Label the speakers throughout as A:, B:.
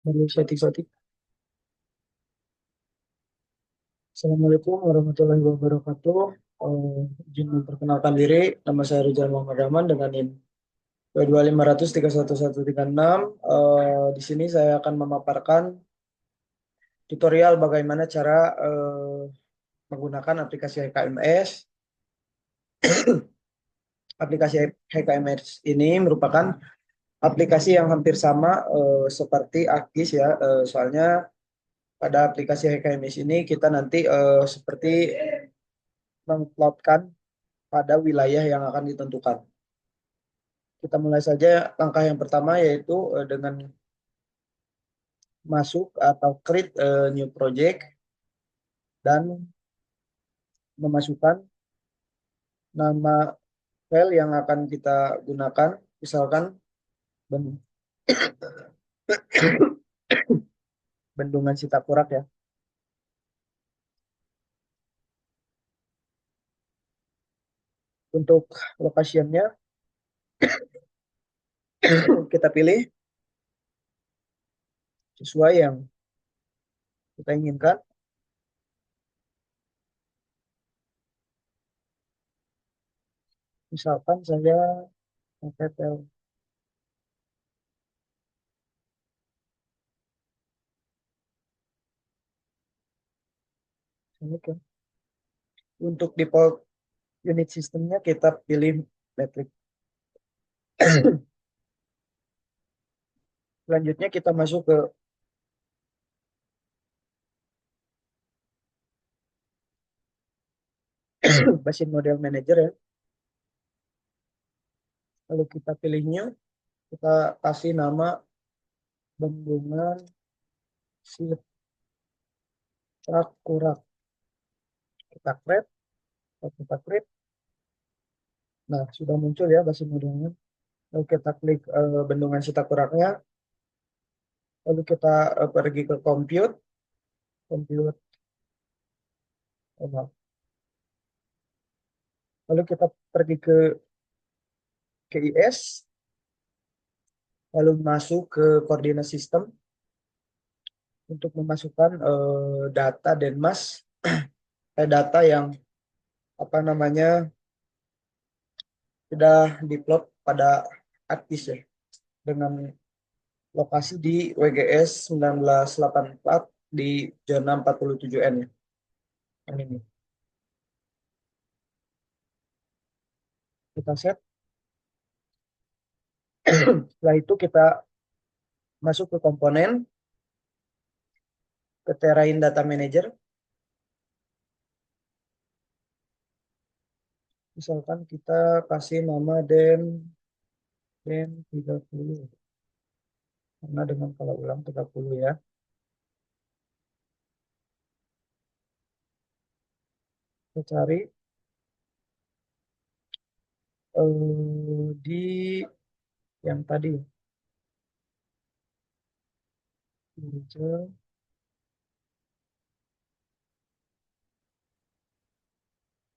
A: Baru setting-setting. Assalamualaikum warahmatullahi wabarakatuh. Izin memperkenalkan diri, nama saya Rizal Muhammad Rahman dengan NIM 22500311136. Di sini saya akan memaparkan tutorial bagaimana cara menggunakan aplikasi HKMS. Aplikasi HKMS ini merupakan aplikasi yang hampir sama seperti ArcGIS ya. Soalnya pada aplikasi HKMS ini kita nanti seperti menguploadkan pada wilayah yang akan ditentukan. Kita mulai saja langkah yang pertama yaitu dengan masuk atau create new project dan memasukkan nama file yang akan kita gunakan, misalkan Bendungan Sitakurak ya. Untuk lokasinya kita pilih sesuai yang kita inginkan. Misalkan saya pakai untuk default unit sistemnya kita pilih metrik. Selanjutnya kita masuk ke basis model manager ya. Lalu kita pilihnya, kita kasih nama Bendungan Sitakurak. Kita create, kita create. Nah, sudah muncul ya basis modelnya. Lalu kita klik Bendungan Sitakuraknya. Lalu kita pergi ke compute, compute. Oh, lalu kita pergi ke KIS, lalu masuk ke koordinat sistem untuk memasukkan data Denmas, data yang apa namanya sudah diplot pada ArcGIS ya, dengan lokasi di WGS 1984 di zona 47N ya. Yang ini. Kita set. Setelah itu kita masuk ke komponen, ke Terrain Data Manager. Misalkan kita kasih nama Den 30. Karena dengan kalau ulang 30 ya. Kita cari di yang tadi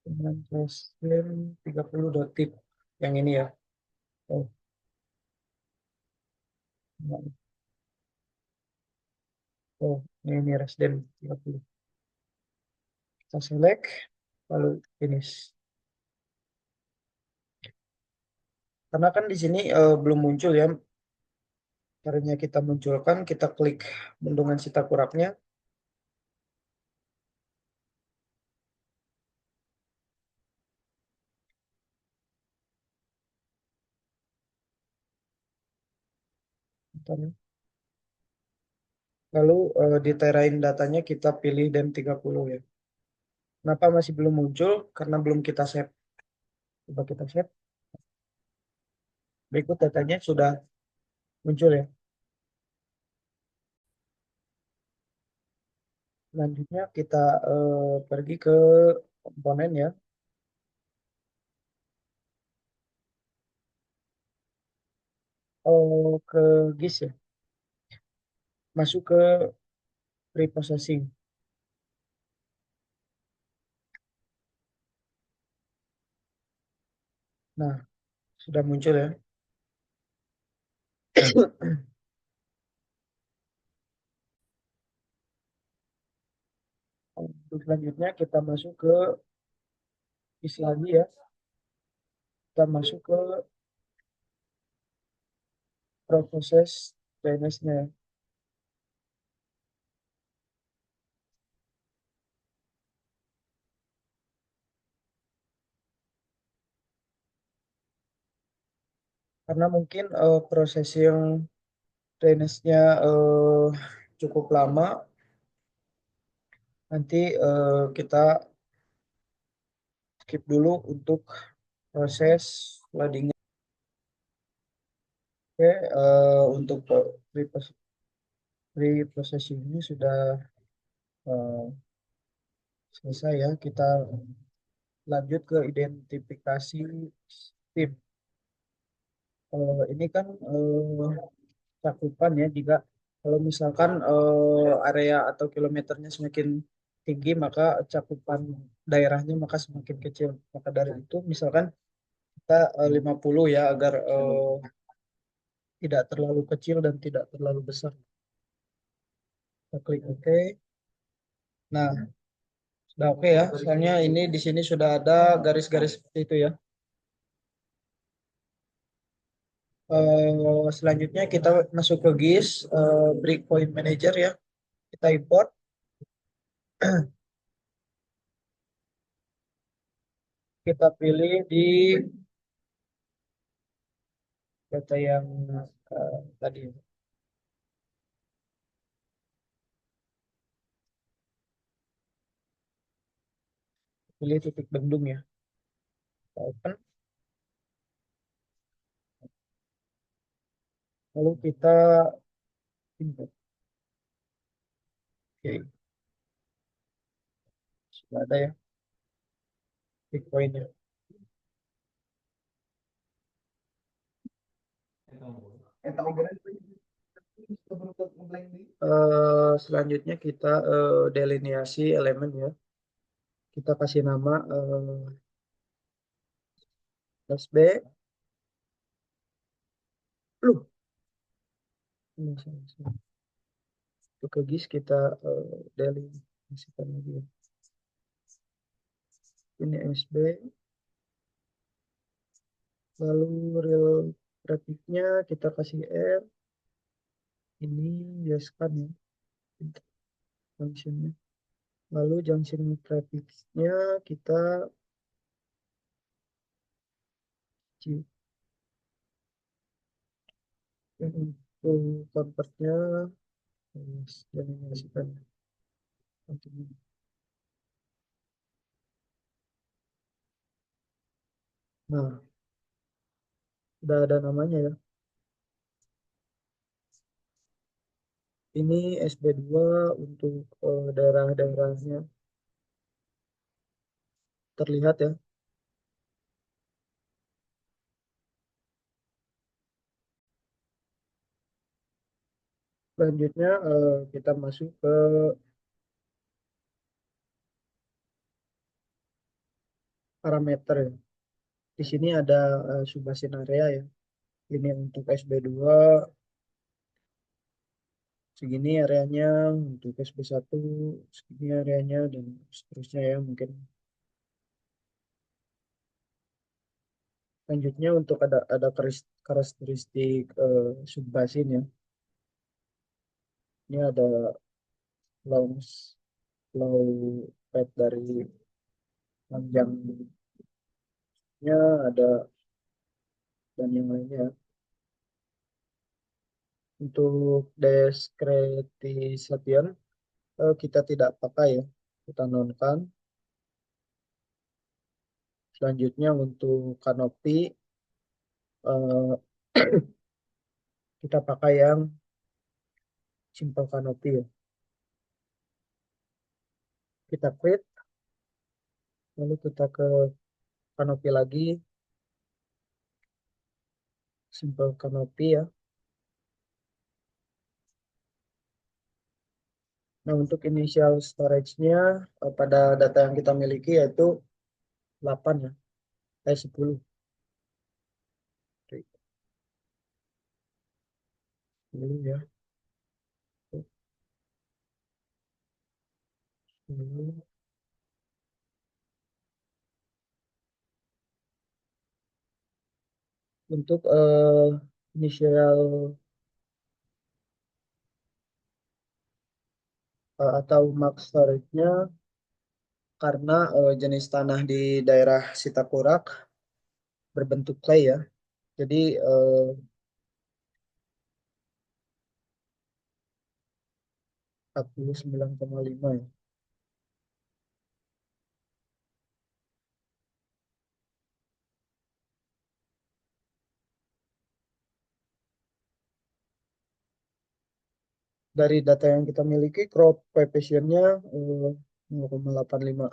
A: dengan Resden 30 dotik yang ini ya. Oh, enggak. Oh, ini Resden 30. Kita select lalu finish. Karena kan di sini belum muncul ya. Caranya kita munculkan, kita klik Bendungan Sitakuraknya. Lalu di terrain datanya kita pilih DEM 30 ya. Kenapa masih belum muncul? Karena belum kita save. Coba kita save. Berikut datanya sudah muncul ya. Selanjutnya kita pergi ke komponen ya. Oh, ke GIS ya. Masuk ke preprocessing. Nah, sudah muncul ya. Untuk selanjutnya kita masuk ke lagi ya. Kita masuk ke proses drainase-nya. Karena mungkin proses yang drainase-nya cukup lama, nanti kita skip dulu untuk proses loading. Oke, untuk pre-processing ini sudah eh, selesai ya. Kita lanjut ke identifikasi tim. Ini kan cakupan ya, jika kalau misalkan area atau kilometernya semakin tinggi, maka cakupan daerahnya maka semakin kecil. Maka dari itu misalkan kita 50 ya, agar tidak terlalu kecil dan tidak terlalu besar. Kita klik OK. Nah, sudah oke ya. Soalnya ini di sini sudah ada garis-garis seperti itu ya. Selanjutnya kita masuk ke GIS, Breakpoint Manager ya. Kita import. Kita pilih di data yang tadi. Pilih titik bendung ya. Kita open. Lalu kita import. Oke, sudah ada ya breakpointnya. Selanjutnya kita delineasi elemen ya. Kita kasih nama class B. Loh, ini salah. Untuk ke GIS kita delineasikan lagi ya. Ini SB. Lalu real trafficnya kita kasih R. Ini yes kan ya functionnya. Lalu junction trafficnya kita C. Untuk convertnya yes, delineasikan. Nah, udah ada namanya ya. Ini SB2 untuk daerah-daerahnya terlihat ya. Selanjutnya kita masuk ke parameter ya. Di sini ada subbasin area ya. Ini untuk SB2 segini areanya, untuk SB1 segini areanya, dan seterusnya ya mungkin. Selanjutnya untuk ada karakteristik subbasin ya. Ini ada flow flow rate dari panjangnya, ada dan yang lainnya. Untuk discretization kita tidak pakai ya, kita nonkan. Selanjutnya untuk kanopi eh, kita pakai yang simple kanopi ya. Kita create, lalu kita ke kanopi lagi, simple kanopi ya. Nah, untuk initial storage-nya pada data yang kita miliki yaitu 8 ya, 10. Oke, 10 ya. 10. Untuk inisial atau max storage-nya karena jenis tanah di daerah Sitakurak berbentuk clay ya. Jadi 49,5 ya. Dari data yang kita miliki, crop coefficient-nya 0,85.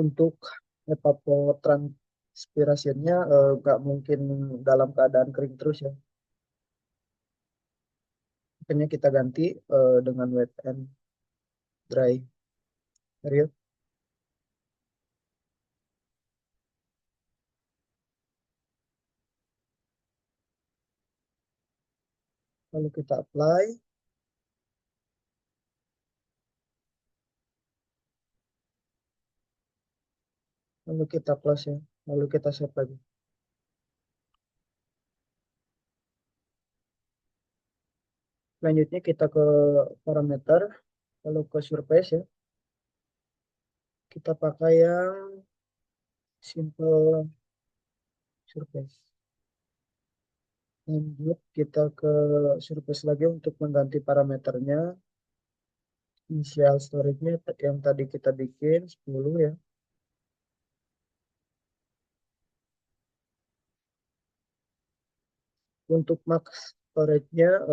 A: Untuk evapotranspiration-nya nggak mungkin dalam keadaan kering terus ya. Makanya kita ganti dengan wet and dry period. Lalu kita apply, lalu kita close ya. Lalu kita save lagi. Selanjutnya kita ke parameter, lalu ke surface ya. Kita pakai yang simple surface. Lanjut kita ke surface lagi untuk mengganti parameternya. Initial storage-nya yang tadi kita bikin 10 ya. Untuk max storage-nya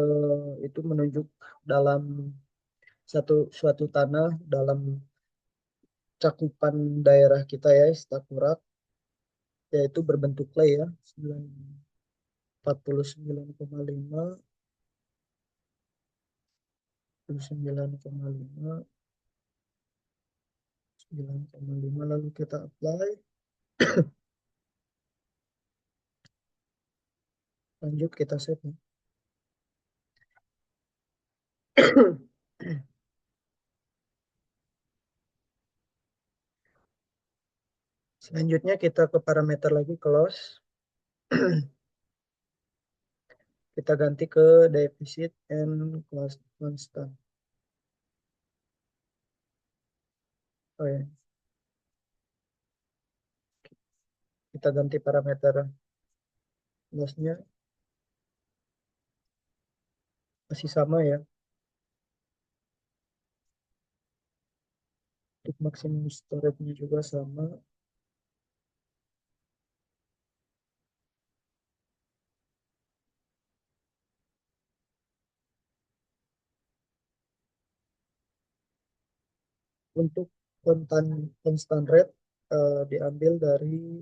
A: itu menunjuk dalam suatu tanah dalam cakupan daerah kita ya, Istakurak, yaitu berbentuk clay ya, 49,5, 9,5, 9,5, lalu kita apply, lanjut kita save ya. Selanjutnya kita ke parameter lagi close. Kita ganti ke deficit and constant. Oh ya, kita ganti parameter lossnya masih sama ya. Untuk maksimum storage-nya juga sama. Untuk constant rate diambil dari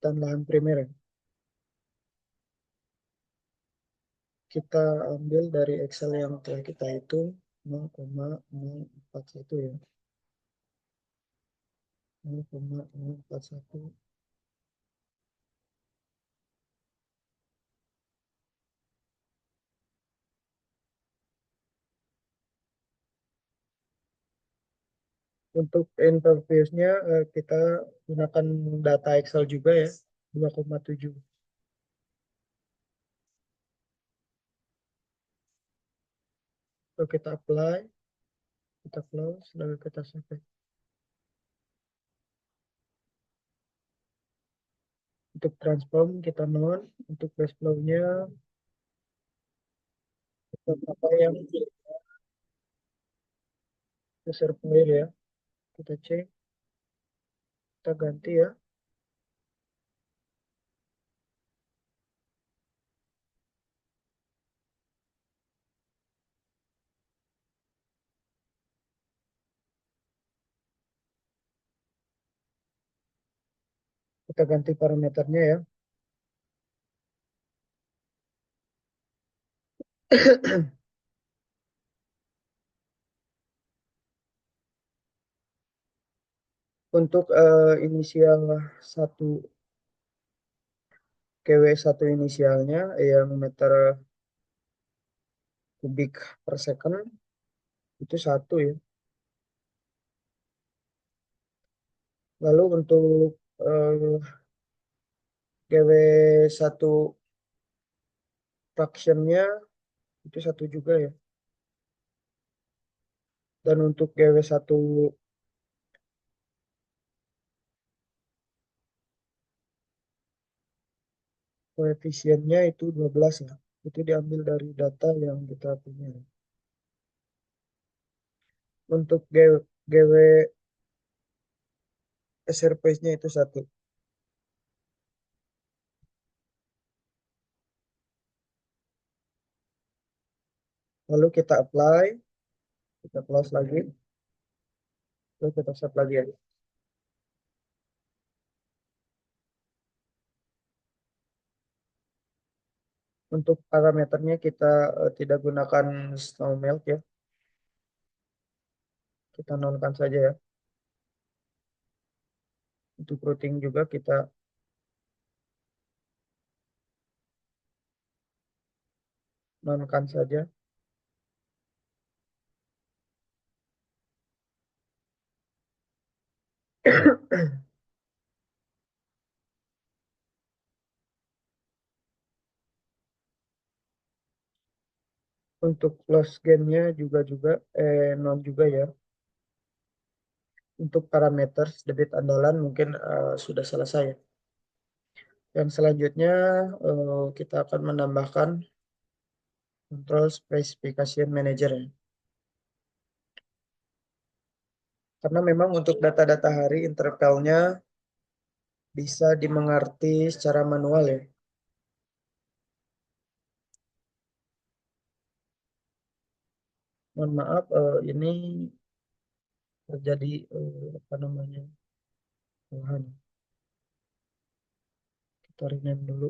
A: dan lahan primer ya. Kita ambil dari Excel yang telah kita hitung 0,041 ya. 0,041. Untuk interface-nya kita gunakan data Excel juga ya, 2,7. Lalu kita apply, kita close, lalu kita save. Untuk transform kita non, untuk cash flow-nya kita pakai yang reservoir ya. Kita cek, kita ganti ya. Kita ganti parameternya ya. Untuk inisial satu KW1 inisialnya yang meter kubik per second itu satu ya. Lalu untuk GW satu fractionnya itu satu juga ya. Dan untuk GW satu koefisiennya itu 12 ya. Itu diambil dari data yang kita punya. Untuk GW surface-nya itu satu. Lalu kita apply, kita close lagi, lalu kita save lagi ya. Untuk parameternya kita tidak gunakan snow melt ya, kita nolkan saja ya. Untuk routing juga kita nolkan saja. Untuk loss gain-nya juga non juga ya. Untuk parameter debit andalan mungkin sudah selesai ya. Yang selanjutnya kita akan menambahkan control specification manager ya. Karena memang untuk data-data hari intervalnya bisa dimengerti secara manual ya. Mohon maaf, ini terjadi apa namanya kesalahan. Kita rename dulu.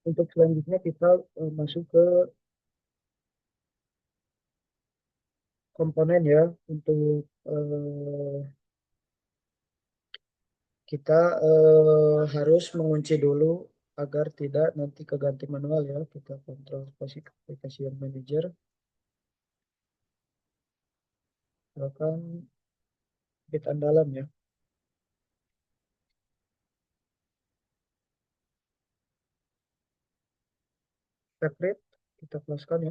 A: Untuk selanjutnya kita masuk ke komponen ya. Untuk kita harus mengunci dulu agar tidak nanti keganti manual ya. Kita kontrol specification manager. Silakan bit andalan ya. Favorite kita close-kan ya.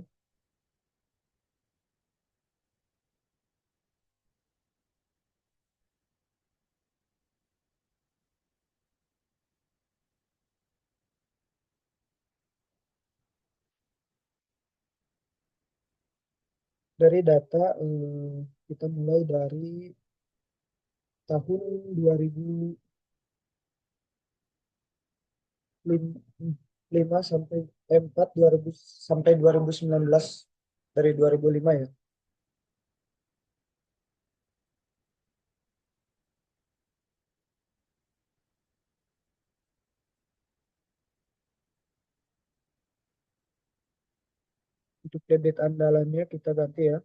A: Dari data kita mulai dari tahun 2005 sampai 4 2000 sampai 2019 dari 2005 ya. Untuk debit andalannya kita ganti ya.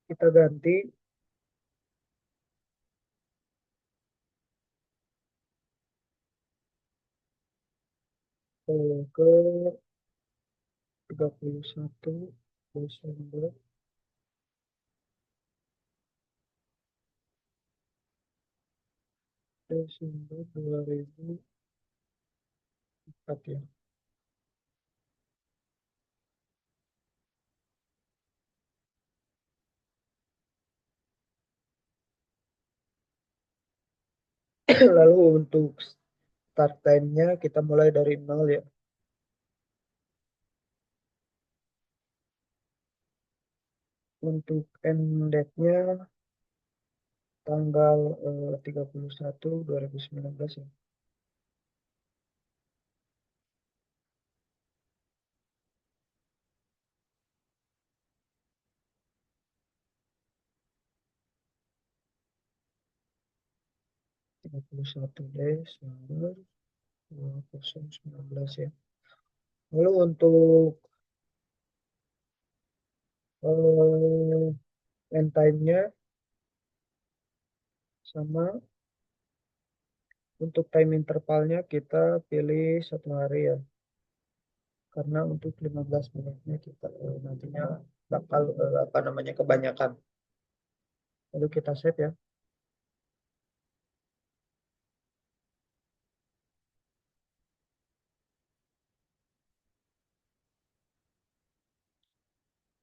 A: Kita ganti ke 31 Desember Desember 2004 ya. Lalu untuk start time-nya kita mulai dari nol ya. Untuk end date-nya tanggal 31 2019 ya. 31 Desember 2019 ya. Lalu untuk end time-nya sama, untuk time intervalnya kita pilih 1 hari ya. Karena untuk 15 menitnya kita nantinya bakal apa namanya kebanyakan. Lalu kita save ya.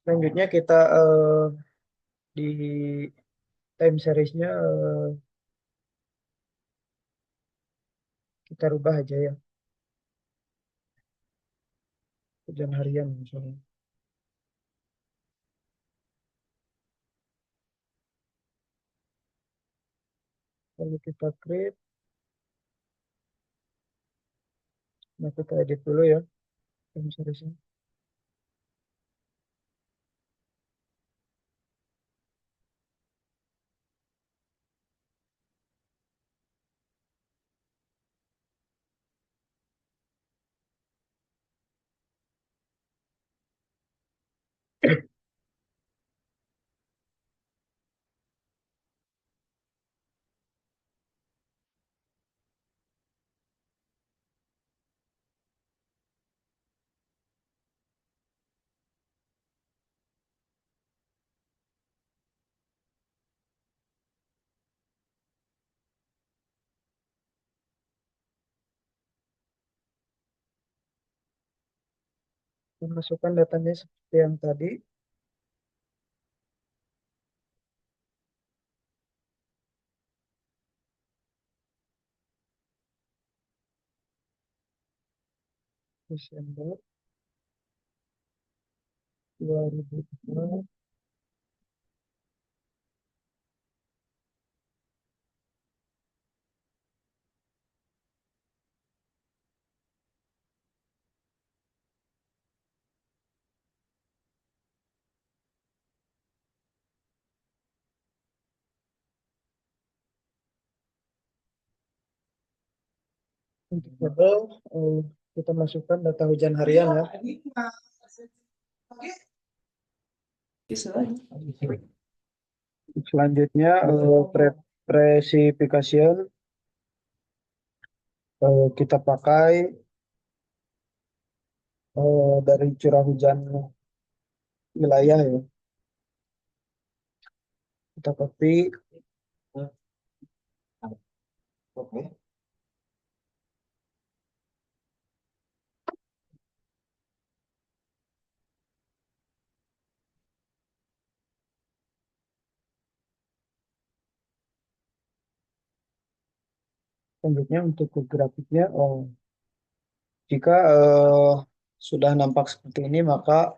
A: Selanjutnya kita di time seriesnya kita rubah aja ya. Hujan harian misalnya. Lalu kita create. Nah kita edit dulu ya time seriesnya. Masukkan datanya seperti yang tadi. Desember 2004. Untuk tabel kita masukkan data hujan harian ya. Selanjutnya precipitation kita pakai dari curah hujan wilayah ya. Kita copy. Oke. Selanjutnya untuk ke grafiknya, jika sudah nampak seperti ini maka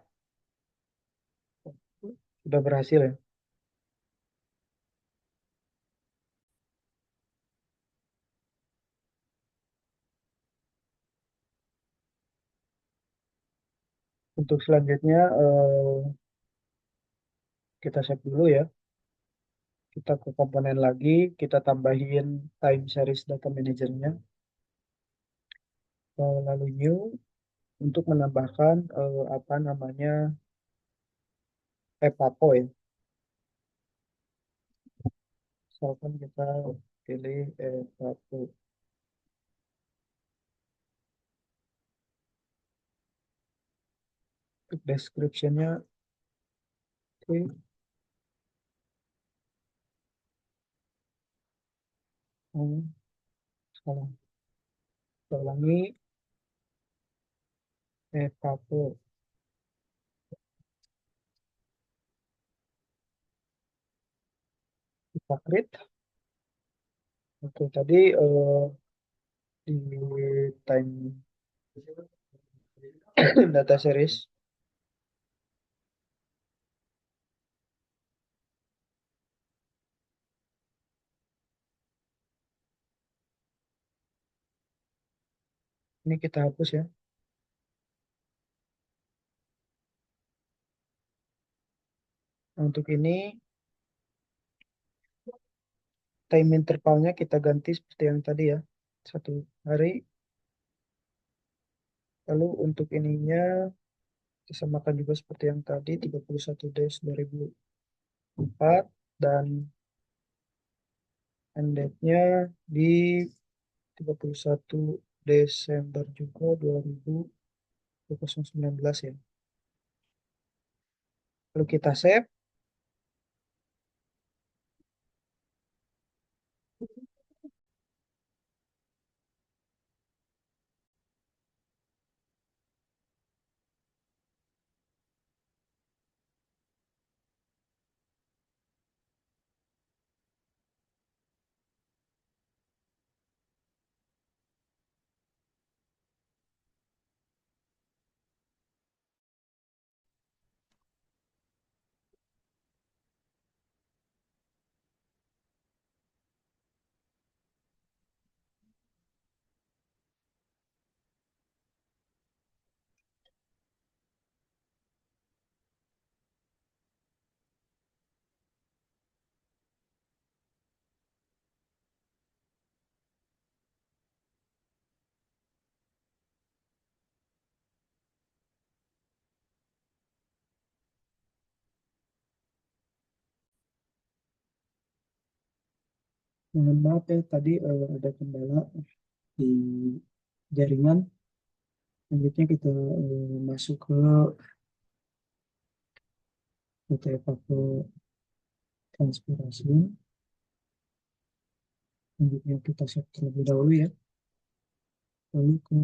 A: sudah berhasil ya. Untuk selanjutnya kita save dulu ya. Kita ke komponen lagi, kita tambahin time series data managernya. Lalu new untuk menambahkan apa namanya evapo ya. Misalkan kita pilih evapo. Untuk description-nya, oke. Hmm, salah. Kita ulangi evapo. Kita create. Oke, tadi di time data series Ini kita hapus ya. Nah, untuk ini time intervalnya kita ganti seperti yang tadi ya. 1 hari. Lalu untuk ininya kita samakan juga seperti yang tadi 31 Des 2004 dan end date-nya di 31 Desember juga 2019 ya. Lalu kita save. Mohon maaf ya tadi ada kendala di jaringan. Selanjutnya kita masuk ke data ke transpirasi. Selanjutnya kita set terlebih dahulu ya. Lalu ke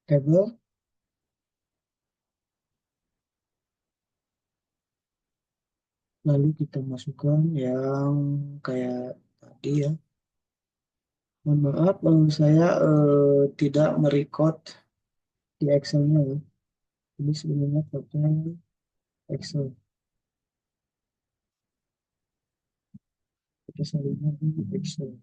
A: table, lalu kita masukkan yang kayak tadi ya. Mohon maaf, saya tidak merecord di Excel-nya ya. Ini sebenarnya pakai Excel. Kita salinnya di Excel.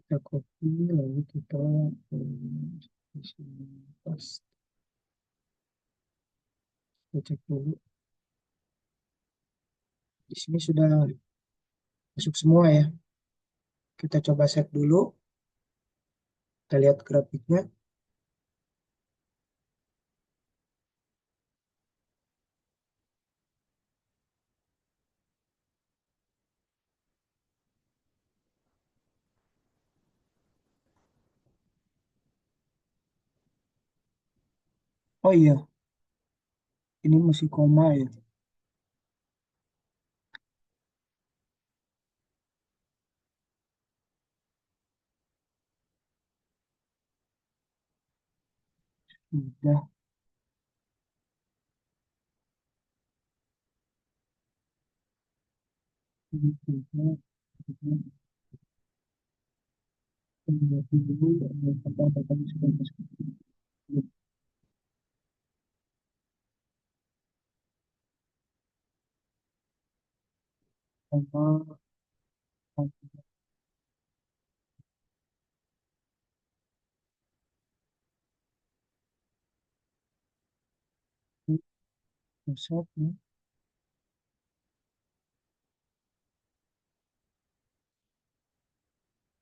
A: Kita copy, lalu kita di sini pas. Kita cek dulu. Di sini sudah masuk semua ya. Kita coba save dulu. Kita lihat grafiknya. Oh iya, ini masih koma ya. Sudah. Ini sudah. Ini dulu. Apa-apa sudah masuk. Koma. Masuk ya.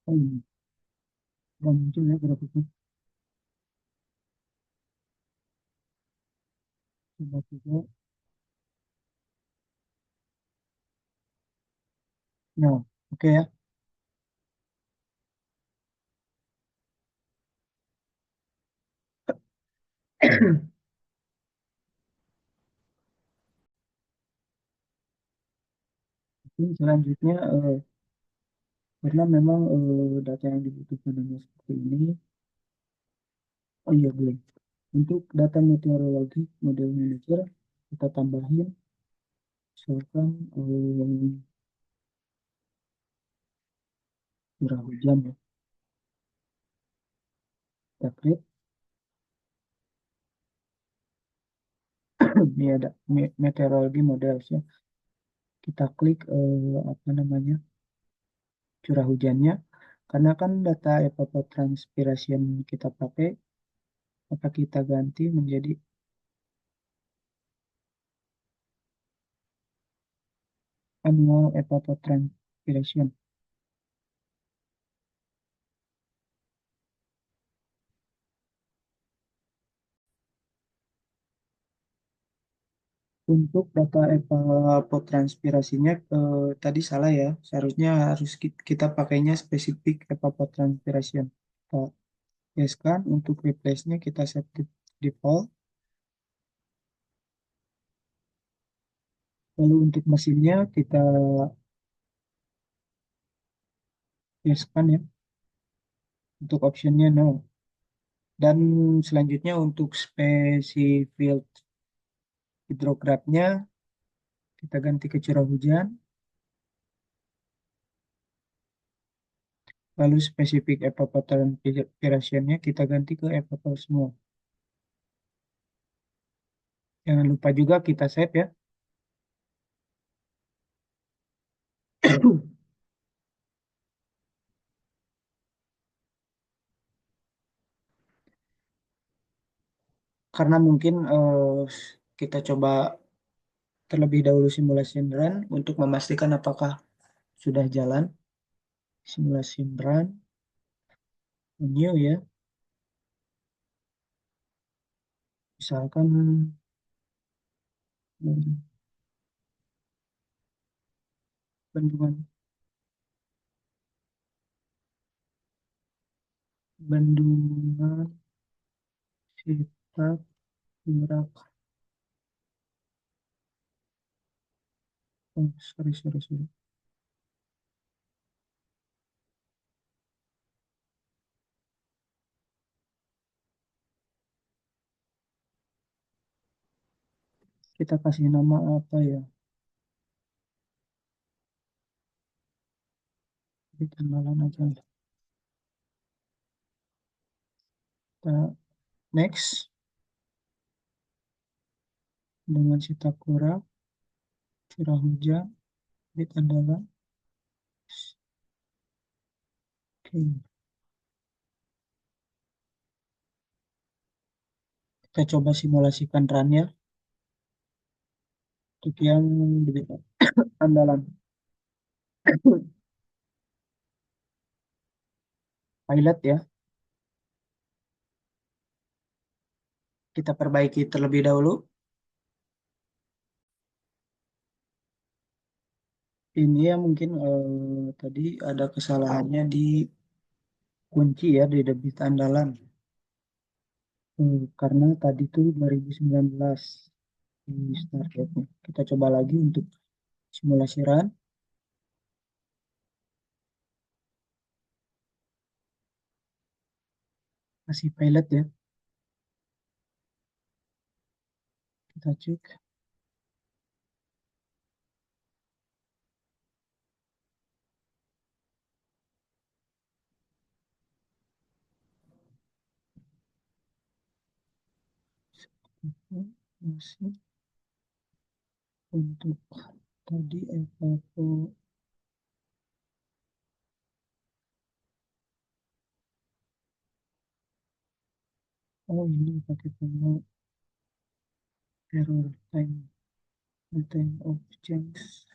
A: Oh iya, udah muncul ya grafiknya. Coba juga. Nah, oke ya. Selanjutnya, karena memang data yang dibutuhkan hanya seperti ini. Oh iya, boleh. Untuk data meteorologi model manager, kita tambahin misalkan curah hujan ya. Kita klik, ini ada meteorologi model ya. Kita klik apa namanya curah hujannya. Karena kan data evapotranspiration kita pakai, maka kita ganti menjadi annual evapotranspiration. Untuk data evapotranspirasinya tadi salah ya. Seharusnya harus kita pakainya spesifik evapotranspiration. Kita yes-kan, untuk replace-nya kita set default. Lalu untuk mesinnya kita yes-kan ya. Untuk optionnya no. Dan selanjutnya untuk specific hidrograph-nya kita ganti ke curah hujan. Lalu spesifik evapotranspiration-nya kita ganti ke evapotranspir. Jangan lupa juga kita save ya. Karena mungkin kita coba terlebih dahulu simulasi run untuk memastikan apakah sudah jalan. Simulasi run, new ya. Misalkan bendungan bendungan Cipta Gerak. Oh, sorry. Kita kasih nama apa ya? Di tanggalan aja. Kita next dengan Citakura, curah hujan, bit andalan. Oke, kita coba simulasikan run ya untuk yang bit andalan. Pilot ya, kita perbaiki terlebih dahulu. Ini ya mungkin tadi ada kesalahannya di kunci ya di debit andalan. Karena tadi tuh 2019 di start date-nya. Kita coba lagi untuk simulasi run. Masih pilot ya. Kita cek. Masih untuk tadi evapo. Oh ini pakai tema error time of change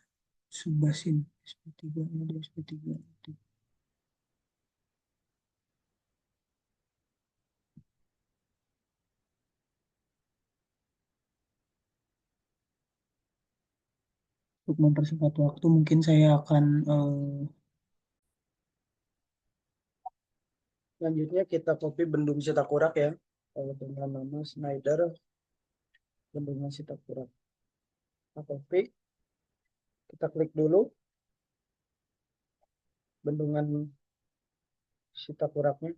A: subbasin SP3 ini SP3. Untuk mempersingkat waktu mungkin saya akan selanjutnya kita copy bendung Citakurak ya. dengan nama Snyder Bendungan Sitapura. Kita copy, kita klik dulu bendungan Sitapuraknya,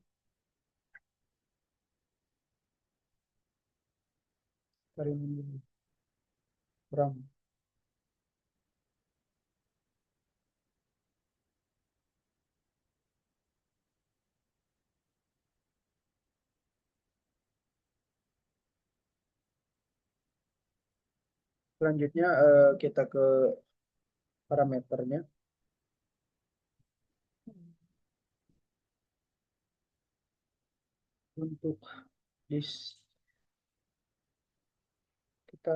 A: Karimun Berang. Selanjutnya kita ke parameternya. Untuk dis kita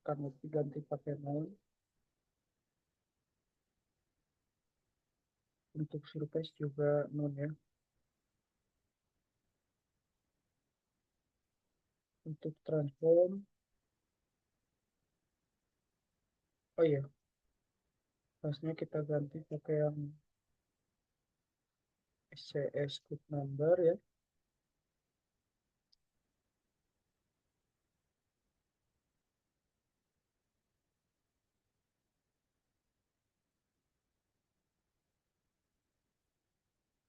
A: kami ganti pakai nol. Untuk surface juga nol ya. Untuk transform, oh iya, pasnya kita ganti pakai yang SCS code number ya.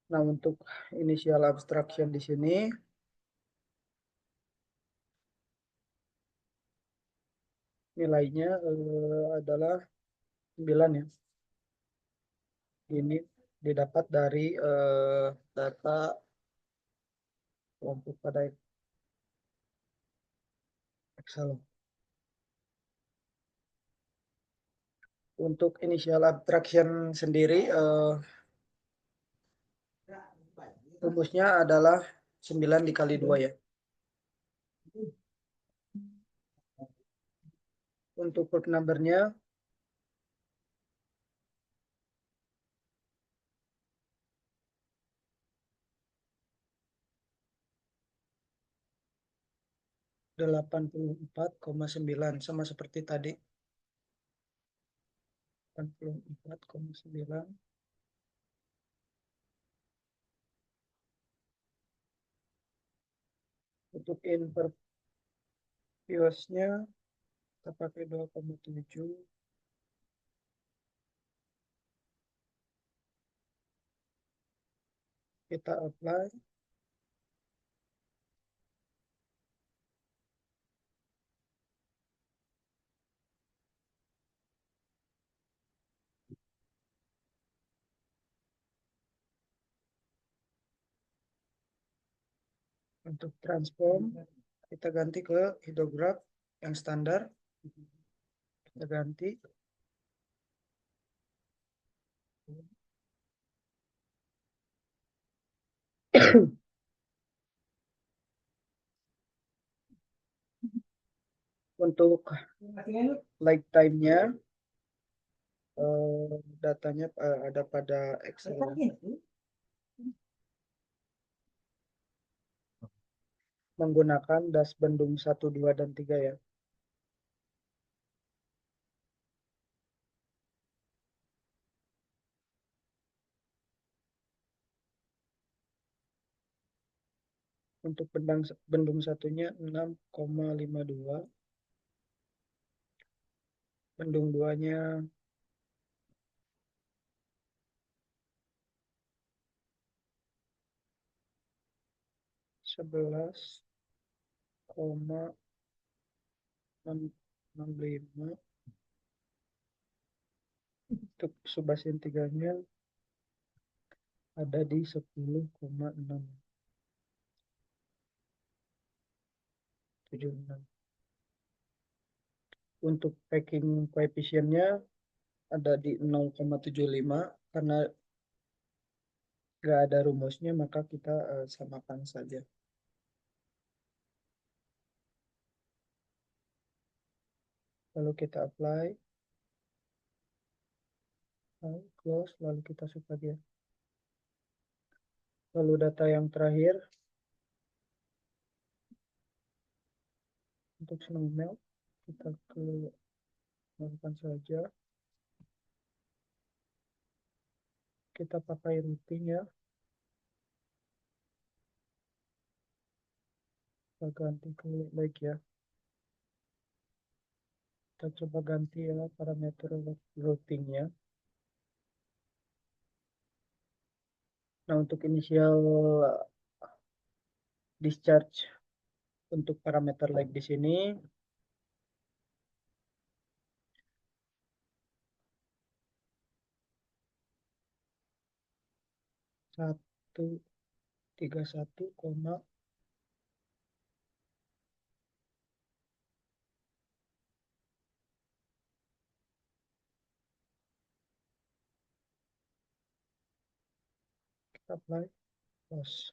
A: Nah, untuk initial abstraction di sini nilainya adalah 9 ya. Ini didapat dari data kelompok pada Excel. Untuk initial abstraction sendiri rumusnya adalah 9 dikali 2 ya. Untuk code numbernya 84,9 sama seperti tadi. 84,9. Untuk interviewsnya kita pakai 2,7. Kita apply. Untuk transform kita ganti ke hidrograph yang standar. Kita ganti. Untuk light time-nya datanya ada pada Excel menggunakan das bendung 1, 2, dan 3 ya. Untuk bendung satunya 6,52. Bendung 2-nya 11,65. Untuk subasen 3-nya ada di 10,676. Untuk packing koefisiennya ada di 0,75. Karena nggak ada rumusnya maka kita samakan saja. Lalu kita apply, lalu close, lalu kita suka dia. Lalu data yang terakhir untuk snowmelt kita lakukan saja. Kita pakai routing ya. Kita ganti ke like ya. Kita coba ganti ya parameter routingnya. Nah, untuk inisial discharge untuk parameter like di sini satu tiga satu koma kita apply close.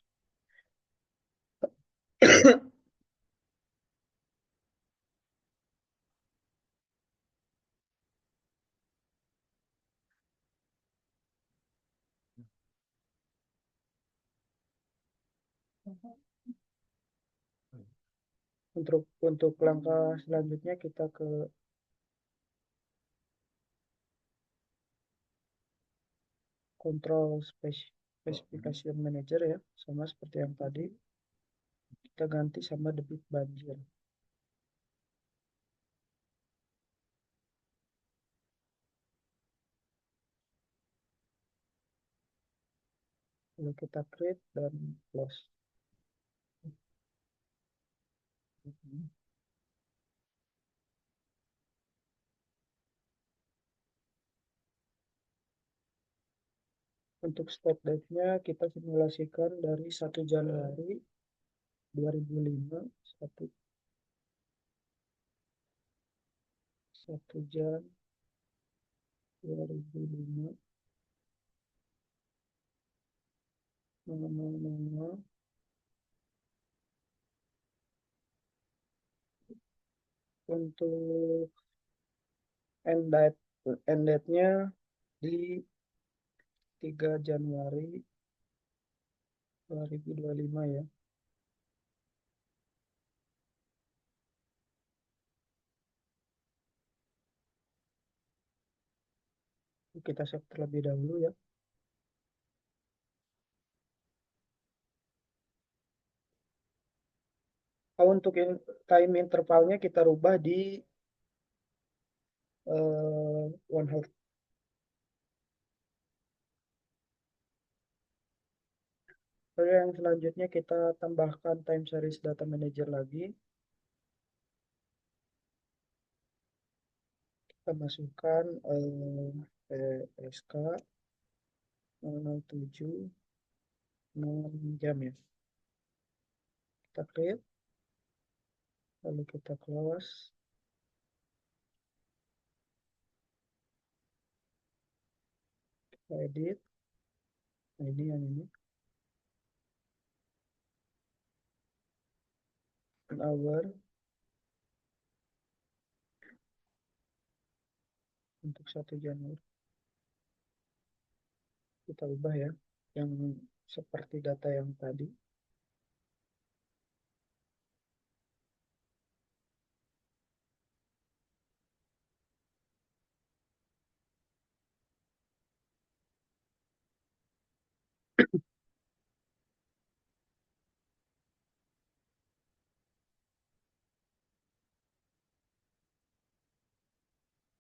A: Untuk langkah selanjutnya kita ke control specification manager ya, sama seperti yang tadi kita ganti sama debit banjir. Lalu kita create dan close. Untuk start date-nya kita simulasikan dari 1 Januari 2005, 1 Jan 2005, 0000. Untuk end date-nya di 3 Januari 2025 ya. Kita save terlebih dahulu ya. Untuk time intervalnya kita rubah di 1/2. Lalu yang selanjutnya kita tambahkan time series data manager lagi. Kita masukkan SK 007 6 jam ya. Kita create, lalu kita close, kita edit. Nah, ini yang ini. An hour untuk 1 Januari. Kita ubah ya, yang seperti data yang tadi.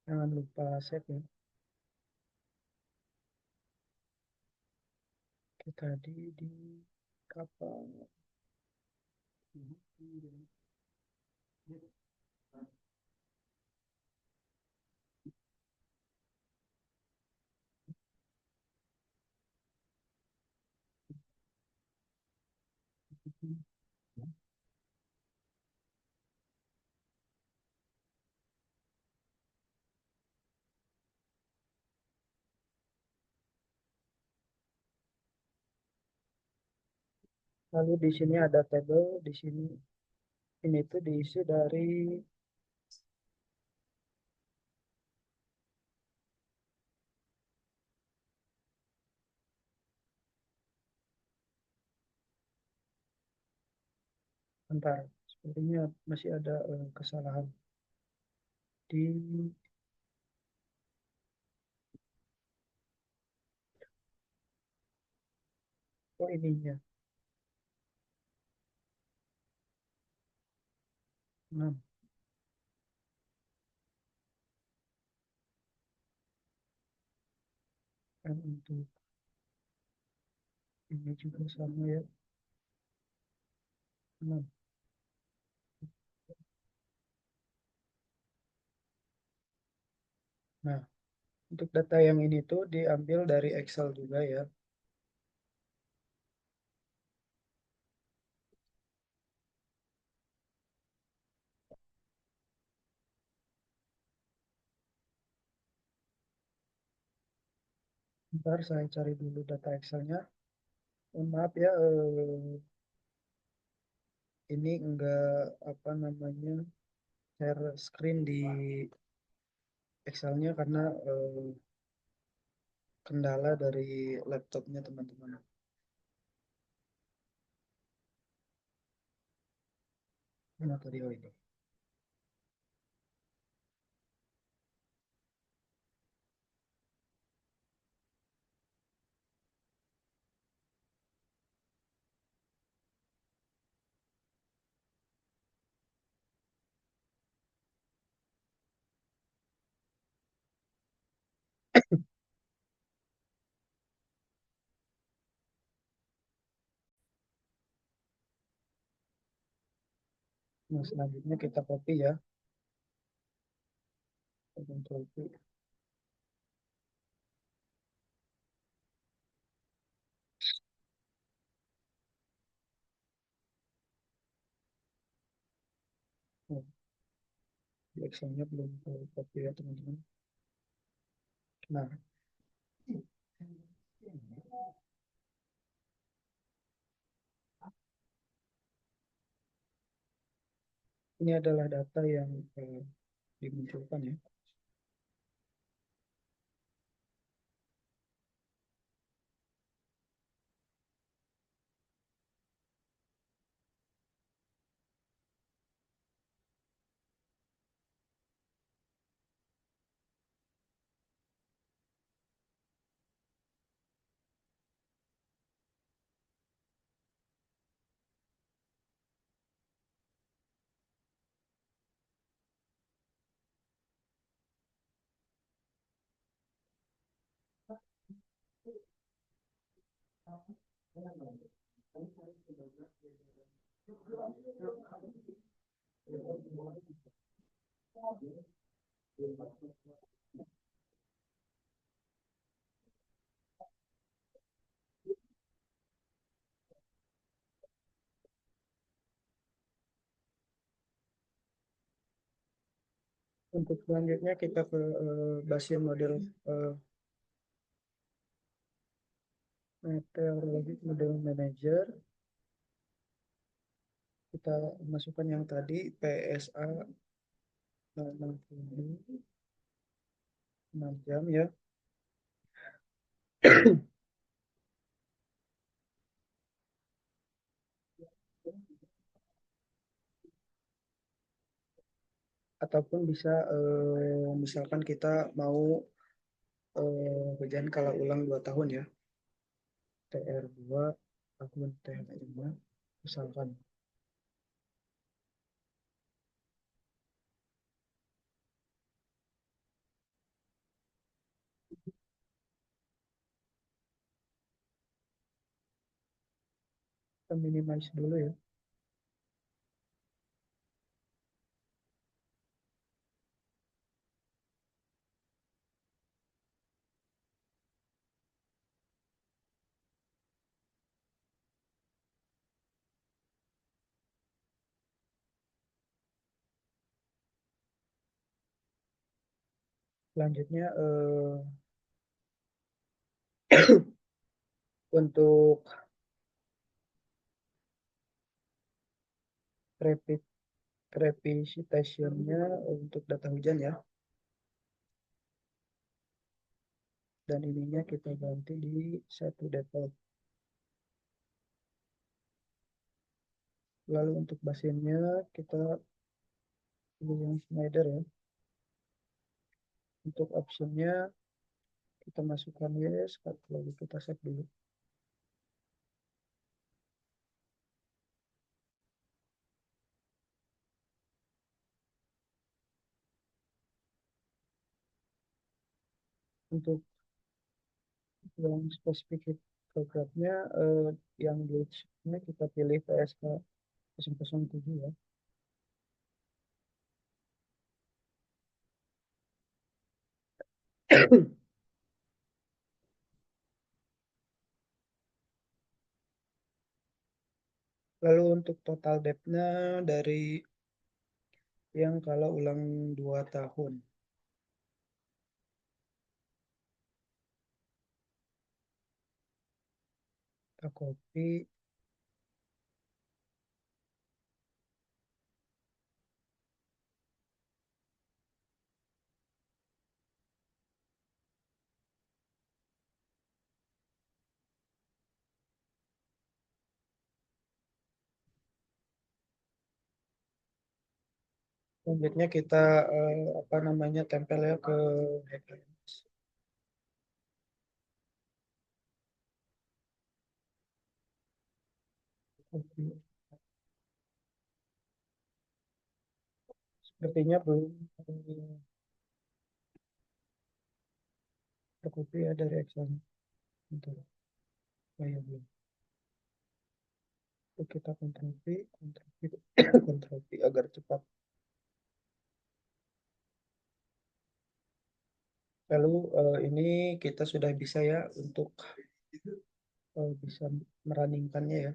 A: Jangan lupa save ya. Kita di kapal. Lalu di sini ada tabel, di sini ini tuh diisi dari bentar, sepertinya masih ada kesalahan di ininya. Nah, kan untuk ini juga sama ya. Nah, nah, untuk data yang ini tuh diambil dari Excel juga ya. Ntar saya cari dulu data Excelnya. Oh, maaf ya, ini enggak apa namanya share screen di Excelnya karena kendala dari laptopnya teman-teman. Mana tadi oh ini. Nah, selanjutnya kita copy ya. Control V. Oh, di Excelnya belum copy ya teman-teman. Nah, ini adalah data yang dimunculkan ya. Untuk selanjutnya kita ke basin model eh, meteorologi model manager. Kita masukkan yang tadi PSA 6 jam ya. Ataupun bisa misalkan kita mau kerjaan kalau ulang 2 tahun ya. TR2 tahun TR5 misalkan. Kita minimize dulu ya. Selanjutnya untuk repeat revisitationnya untuk data hujan ya. Dan ininya kita ganti di satu default. Lalu untuk basinnya kita pilih yang Schneider ya. Untuk optionnya kita masukkan yes, lalu kita save dulu. Untuk yang spesifik programnya yang di sini kita pilih PSK 007 ya. Lalu untuk total debt-nya dari yang kalau ulang 2 tahun, kita copy, selanjutnya kita apa namanya tempel ya ke HTML. Copy. Sepertinya belum tercopy ya dari Excel. Bentar. Oh ya belum. Oke, kita Ctrl V, Ctrl V, Ctrl V agar cepat. Lalu ini kita sudah bisa ya untuk bisa merunningkannya ya.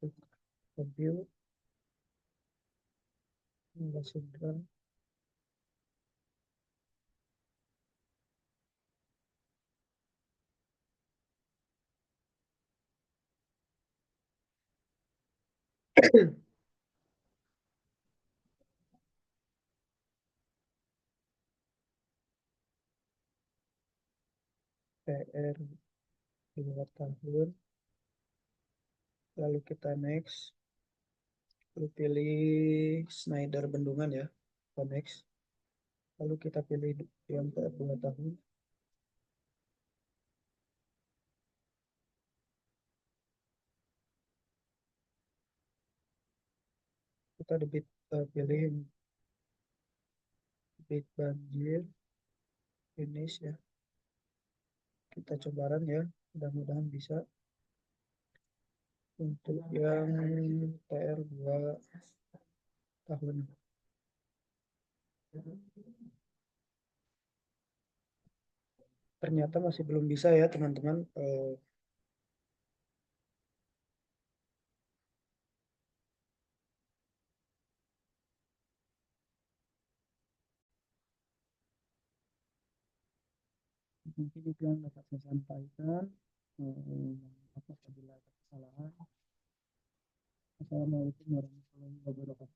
A: Untuk review, menghasilkan PR 2 tahun. Lalu kita next. Lalu pilih Schneider Bendungan ya. Kita next. Lalu kita pilih yang PR 2 tahun. Kita pilih debit banjir. Finish ya. Kita coba run ya. Mudah-mudahan bisa. Untuk yang PR 2 tahun. Ternyata masih belum bisa ya teman-teman. Mungkin itu yang dapat saya sampaikan. Apa apabila ada kesalahan. Assalamualaikum warahmatullahi wabarakatuh.